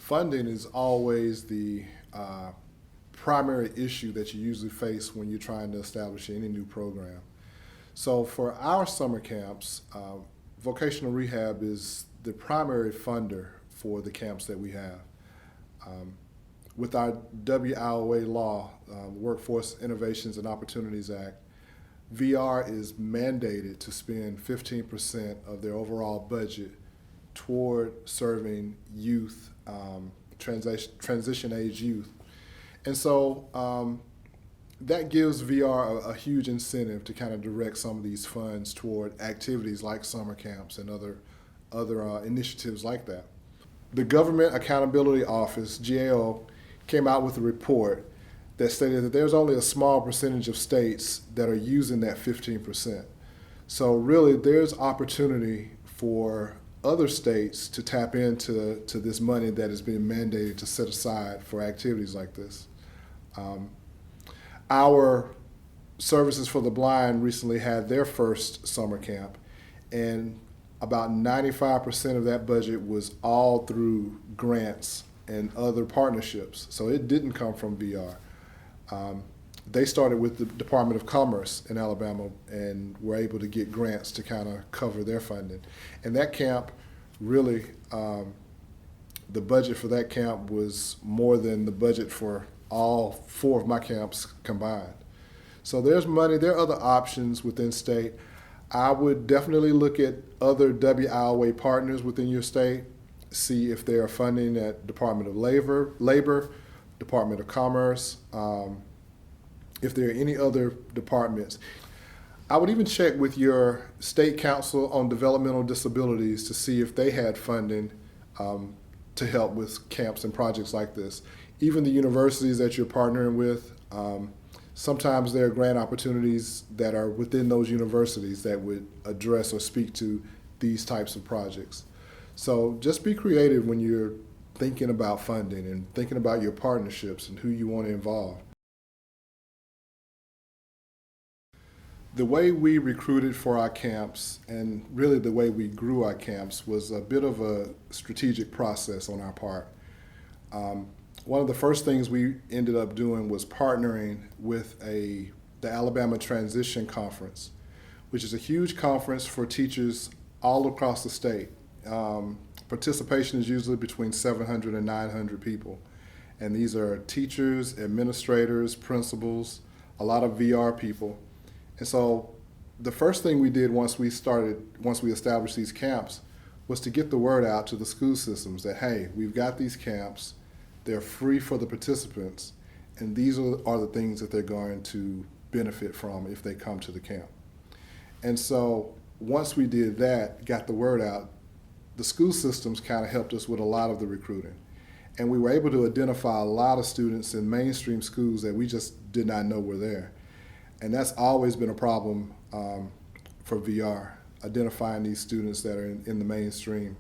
Funding is always the primary issue that you usually face when you're trying to establish any new program. So for our summer camps, vocational rehab is the primary funder for the camps that we have. With our WIOA law, Workforce Innovations and Opportunities Act, VR is mandated to spend 15% of their overall budget toward serving youth, transition age youth. And so that gives VR a huge incentive to kind of direct some of these funds toward activities like summer camps and other initiatives like that. The Government Accountability Office, GAO, came out with a report that stated that there's only a small percentage of states that are using that 15%. So really there's opportunity for other states to tap into this money that is being mandated to set aside for activities like this. Our Services for the Blind recently had their first summer camp, and about 95% of that budget was all through grants and other partnerships. So it didn't come from VR. They started with the Department of Commerce in Alabama and were able to get grants to kind of cover their funding. And that camp really, the budget for that camp was more than the budget for all 4 of my camps combined. So there's money, there are other options within state. I would definitely look at other WIOA partners within your state, see if they are funding at Department of Labor, Department of Commerce, if there are any other departments. I would even check with your State Council on Developmental Disabilities to see if they had funding to help with camps and projects like this. Even the universities that you're partnering with, sometimes there are grant opportunities that are within those universities that would address or speak to these types of projects. So just be creative when you're thinking about funding and thinking about your partnerships and who you want to involve. The way we recruited for our camps, and really the way we grew our camps, was a bit of a strategic process on our part. One of the first things we ended up doing was partnering with the Alabama Transition Conference, which is a huge conference for teachers all across the state. Participation is usually between 700 and 900 people. And these are teachers, administrators, principals, a lot of VR people. And so the first thing we did once we established these camps was to get the word out to the school systems that, hey, we've got these camps, they're free for the participants, and these are the things that they're going to benefit from if they come to the camp. And so once we did that, got the word out, the school systems kind of helped us with a lot of the recruiting. And we were able to identify a lot of students in mainstream schools that we just did not know were there. And that's always been a problem for VR, identifying these students that are in the mainstream.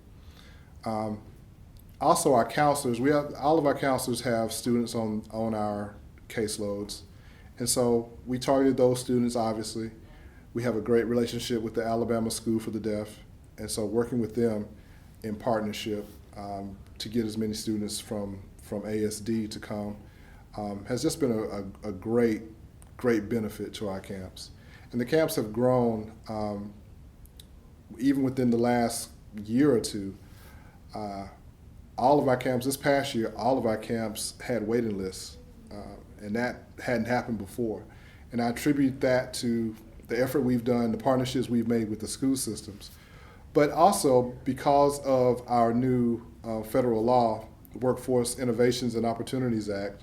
Also, our counselors, all of our counselors have students on our caseloads. And so we targeted those students, obviously. We have a great relationship with the Alabama School for the Deaf. And so working with them in partnership to get as many students from ASD to come has just been a great benefit to our camps. And the camps have grown even within the last year or two. All of our camps, this past year, all of our camps had waiting lists, and that hadn't happened before. And I attribute that to the effort we've done, the partnerships we've made with the school systems, but also because of our new federal law, Workforce Innovations and Opportunities Act,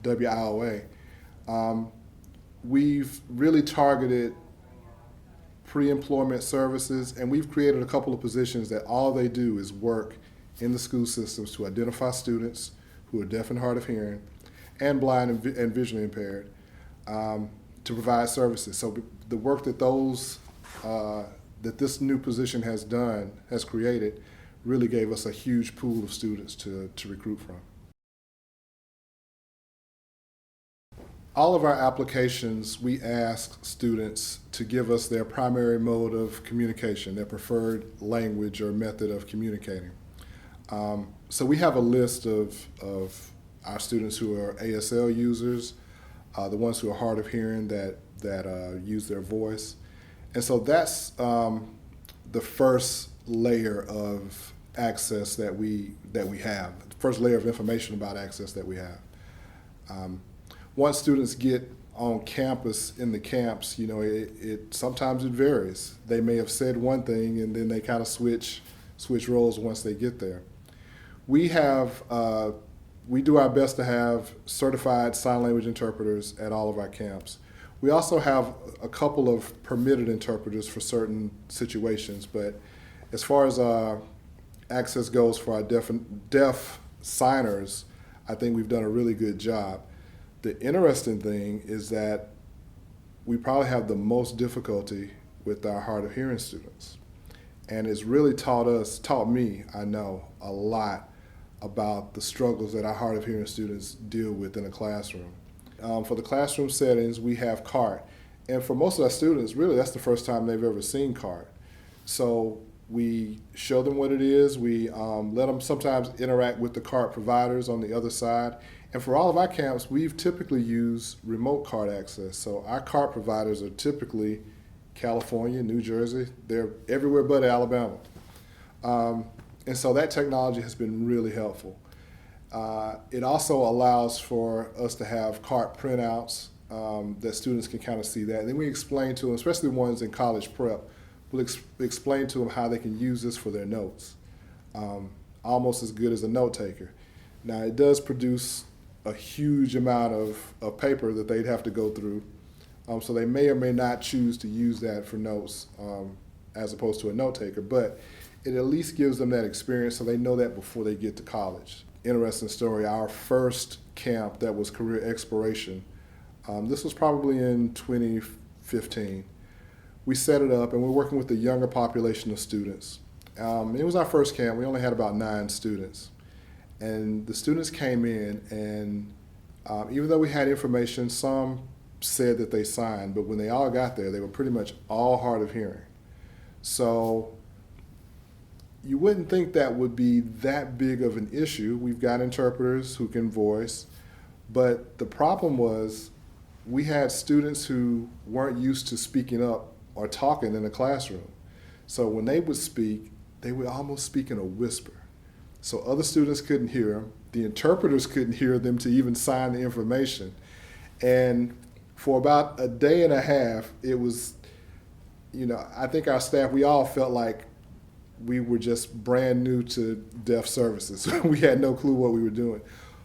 WIOA. We've really targeted pre-employment services, and we've created a couple of positions that all they do is work in the school systems to identify students who are deaf and hard of hearing and blind and visually impaired to provide services. So the work that that this new position has created really gave us a huge pool of students to recruit from. All of our applications, we ask students to give us their primary mode of communication, their preferred language or method of communicating. So we have a list of our students who are ASL users, the ones who are hard of hearing that use their voice, and so that's the first layer of access that we have. The first layer of information about access that we have. Once students get on campus in the camps, it sometimes it varies. They may have said one thing and then they kind of switch roles once they get there. We do our best to have certified sign language interpreters at all of our camps. We also have a couple of permitted interpreters for certain situations, but as far as access goes for our deaf signers, I think we've done a really good job. The interesting thing is that we probably have the most difficulty with our hard of hearing students. And it's really taught me, I know, a lot about the struggles that our hard of hearing students deal with in a classroom. For the classroom settings, we have CART. And for most of our students, really, that's the first time they've ever seen CART. So we show them what it is. We let them sometimes interact with the CART providers on the other side. And for all of our camps, we've typically used remote CART access. So our CART providers are typically California, New Jersey. They're everywhere but Alabama. And so that technology has been really helpful. It also allows for us to have CART printouts that students can kind of see that. And then we explain to them, especially the ones in college prep, we'll explain to them how they can use this for their notes, almost as good as a note taker. Now, it does produce a huge amount of paper that they'd have to go through, so they may or may not choose to use that for notes as opposed to a note taker, but it at least gives them that experience so they know that before they get to college. Interesting story, our first camp that was career exploration, this was probably in 2015. We set it up and we're working with the younger population of students. It was our first camp, we only had about 9 students. And the students came in and even though we had information, some said that they signed, but when they all got there, they were pretty much all hard of hearing. So you wouldn't think that would be that big of an issue. We've got interpreters who can voice, but the problem was we had students who weren't used to speaking up or talking in a classroom. So when they would speak, they would almost speak in a whisper. So other students couldn't hear them. The interpreters couldn't hear them to even sign the information. And for about a day and a half, it was, I think our staff, we all felt like we were just brand new to deaf services. We had no clue what we were doing.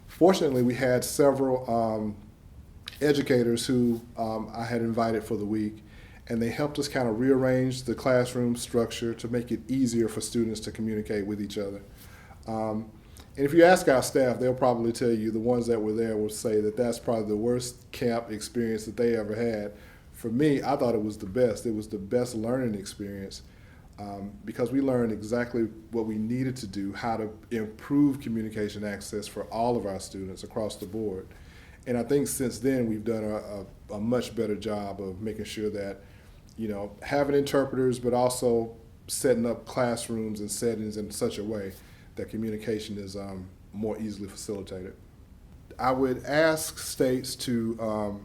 Fortunately, we had several educators who I had invited for the week, and they helped us kind of rearrange the classroom structure to make it easier for students to communicate with each other. And if you ask our staff, they'll probably tell you, the ones that were there will say that that's probably the worst camp experience that they ever had. For me, I thought it was the best. It was the best learning experience because we learned exactly what we needed to do, how to improve communication access for all of our students across the board. And I think since then we've done a much better job of making sure that, having interpreters, but also setting up classrooms and settings in such a way that communication is more easily facilitated. I would ask states to,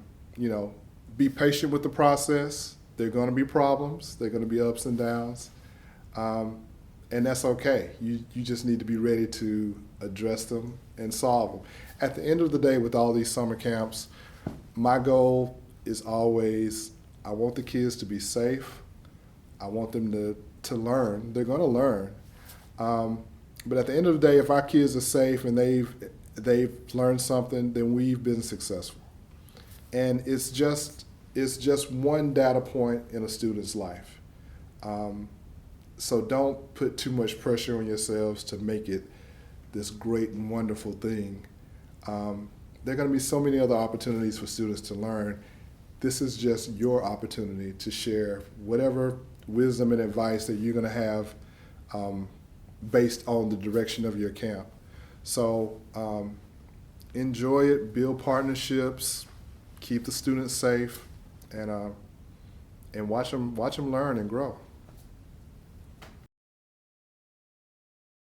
be patient with the process. There are going to be problems. There are going to be ups and downs. And that's okay. You just need to be ready to address them and solve them. At the end of the day, with all these summer camps, my goal is always, I want the kids to be safe. I want them to learn. They're going to learn. But at the end of the day, if our kids are safe and they've learned something, then we've been successful. And it's just one data point in a student's life. So don't put too much pressure on yourselves to make it this great and wonderful thing. There are going to be so many other opportunities for students to learn. This is just your opportunity to share whatever wisdom and advice that you're going to have based on the direction of your camp. So enjoy it, build partnerships, keep the students safe, and watch them learn and grow.